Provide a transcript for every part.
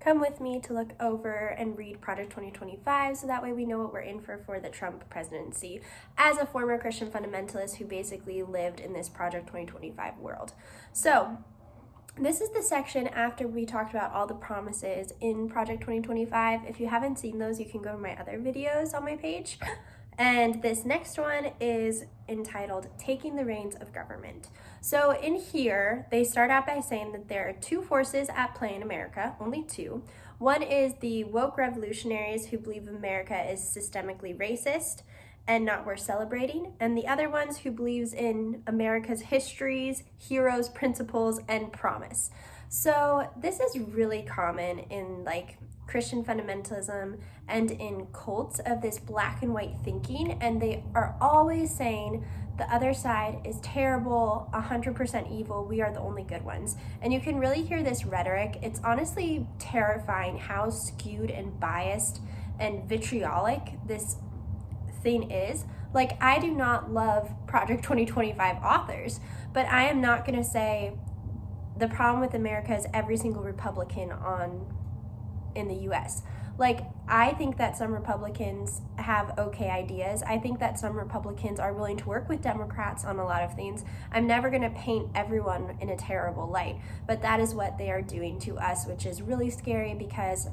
come with me to look over and read Project 2025 so that way we know what we're in for the Trump presidency as a former Christian fundamentalist who basically lived in this Project 2025 world. So this is the section after we talked about all the promises in Project 2025. If you haven't seen those, you can go to my other videos on my page. And this next one is entitled Taking the Reins of Government. So in here, they start out by saying that there are two forces at play in America, only two. One is the woke revolutionaries who believe America is systemically racist and not worth celebrating, and the other ones who believes in America's histories, heroes, principles, and promise. So this is really common in Christian fundamentalism and in cults of this black and white thinking, and they are always saying the other side is terrible, 100% evil, we are the only good ones. And you can really hear this rhetoric. It's honestly terrifying how skewed and biased and vitriolic this thing is. I do not love Project 2025 authors, but I am not going to say the problem with America is every single Republican in the US. I think that some Republicans have okay ideas. I think that some Republicans are willing to work with Democrats on a lot of things. I'm never going to paint everyone in a terrible light, but that is what they are doing to us, which is really scary because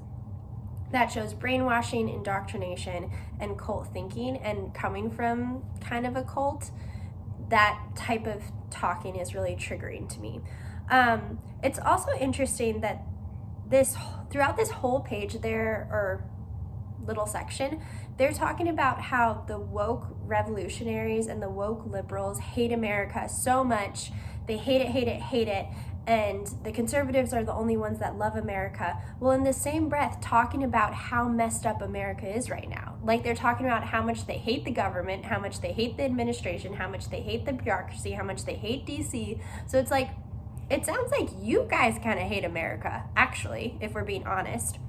that shows brainwashing, indoctrination, and cult thinking. And coming from kind of a cult, that type of talking is really triggering to me. It's also interesting that throughout this whole page or little section, they're talking about how the woke revolutionaries and the woke liberals hate America so much. They hate it, and the conservatives are the only ones that love America. Well, in the same breath, talking about how messed up America is right now. They're talking about how much they hate the government, how much they hate the administration, how much they hate the bureaucracy, how much they hate DC. So it's it sounds like you guys kind of hate America, actually, if we're being honest.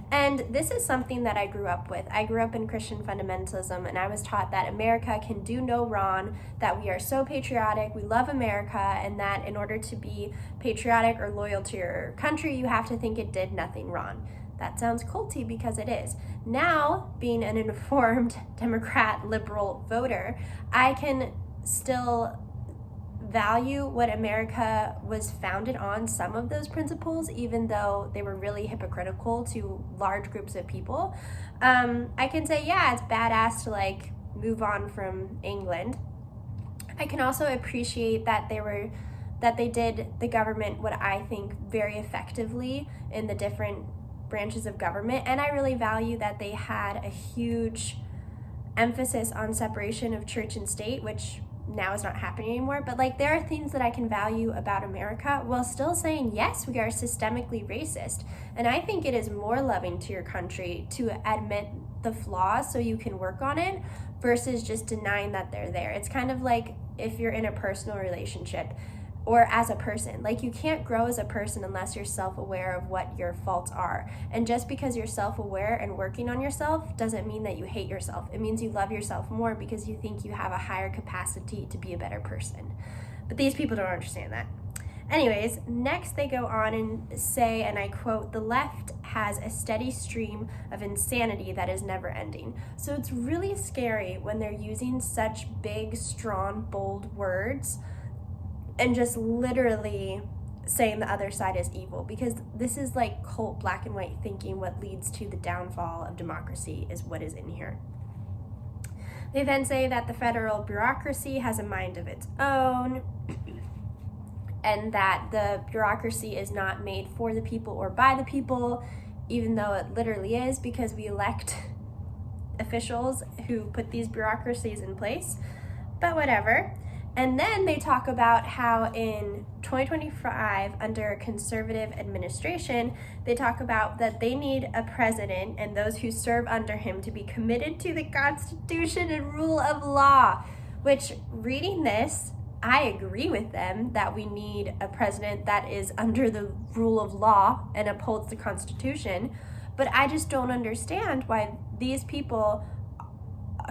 And this is something that I grew up with. I grew up in Christian fundamentalism, and I was taught that America can do no wrong, that we are so patriotic, we love America, and that in order to be patriotic or loyal to your country, you have to think it did nothing wrong. That sounds culty because it is. Now, being an informed Democrat liberal voter, I can still value what America was founded on, some of those principles, even though they were really hypocritical to large groups of people. I can say, yeah, it's badass to move on from England. I can also appreciate that they did the government what I think very effectively in the different branches of government, and I really value that they had a huge emphasis on separation of church and state, which now is not happening anymore. But there are things that I can value about America while still saying, yes, we are systemically racist. And I think it is more loving to your country to admit the flaws so you can work on it versus just denying that they're there. It's kind of like if you're in a personal relationship or as a person. You can't grow as a person unless you're self-aware of what your faults are. And just because you're self-aware and working on yourself doesn't mean that you hate yourself. It means you love yourself more because you think you have a higher capacity to be a better person. But these people don't understand that. Anyways, next they go on and say, and I quote, "The left has a steady stream of insanity that is never ending." So it's really scary when they're using such big, strong, bold words and just literally saying the other side is evil, because this is cult black and white thinking. What leads to the downfall of democracy is what is in here. They then say that the federal bureaucracy has a mind of its own and that the bureaucracy is not made for the people or by the people, even though it literally is, because we elect officials who put these bureaucracies in place. But whatever. And then they talk about how in 2025, under a conservative administration, they talk about that they need a president and those who serve under him to be committed to the Constitution and rule of law, which, reading this, I agree with them that we need a president that is under the rule of law and upholds the Constitution, but I just don't understand why these people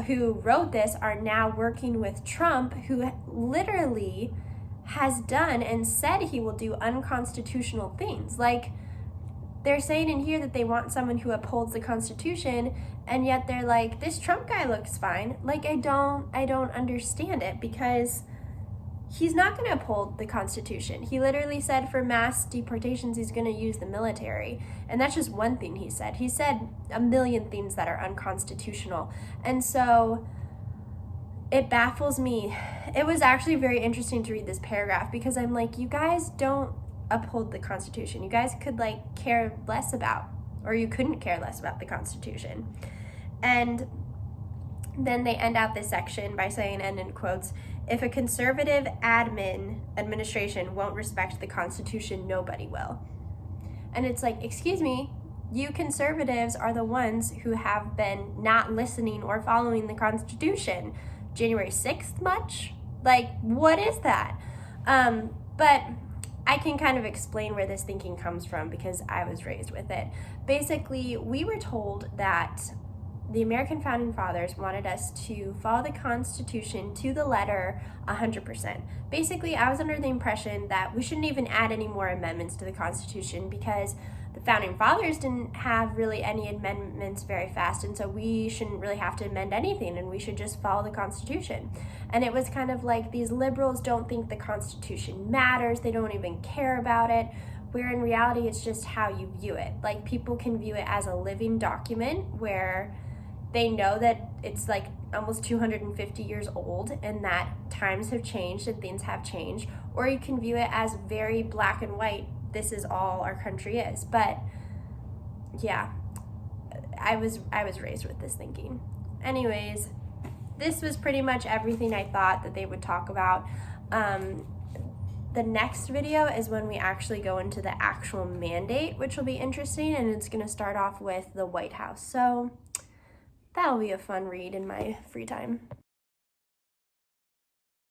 who wrote this are now working with Trump, who literally has done and said he will do unconstitutional things. they're saying in here that they want someone who upholds the Constitution, and yet they're like, this Trump guy looks fine. Like, I don't understand it, because he's not going to uphold the Constitution. He literally said for mass deportations, he's going to use the military. And that's just one thing he said. He said a million things that are unconstitutional. And so it baffles me. It was actually very interesting to read this paragraph, because I'm like, you guys don't uphold the Constitution. You guys could like care less about, or you couldn't care less about the Constitution. And then they end out this section by saying, and in quotes, if a conservative administration won't respect the Constitution, nobody will. And it's like, excuse me, you conservatives are the ones who have been not listening or following the Constitution. January 6th much? Like, what is that? But I can kind of explain where this thinking comes from, because I was raised with it. Basically, we were told that the American Founding Fathers wanted us to follow the Constitution to the letter 100%. Basically, I was under the impression that we shouldn't even add any more amendments to the Constitution, because the Founding Fathers didn't have really any amendments very fast, and so we shouldn't really have to amend anything, and we should just follow the Constitution. And it was kind of like, these liberals don't think the Constitution matters, they don't even care about it, where in reality it's just how you view it. Like, people can view it as a living document where they know that it's like almost 250 years old and that times have changed and things have changed, or you can view it as very black and white, this is all our country is. But yeah, I was raised with this thinking. Anyways, this was pretty much everything I thought that they would talk about. The next video is when we actually go into the actual mandate, which will be interesting, and it's going to start off with the White House. So that'll be a fun read in my free time.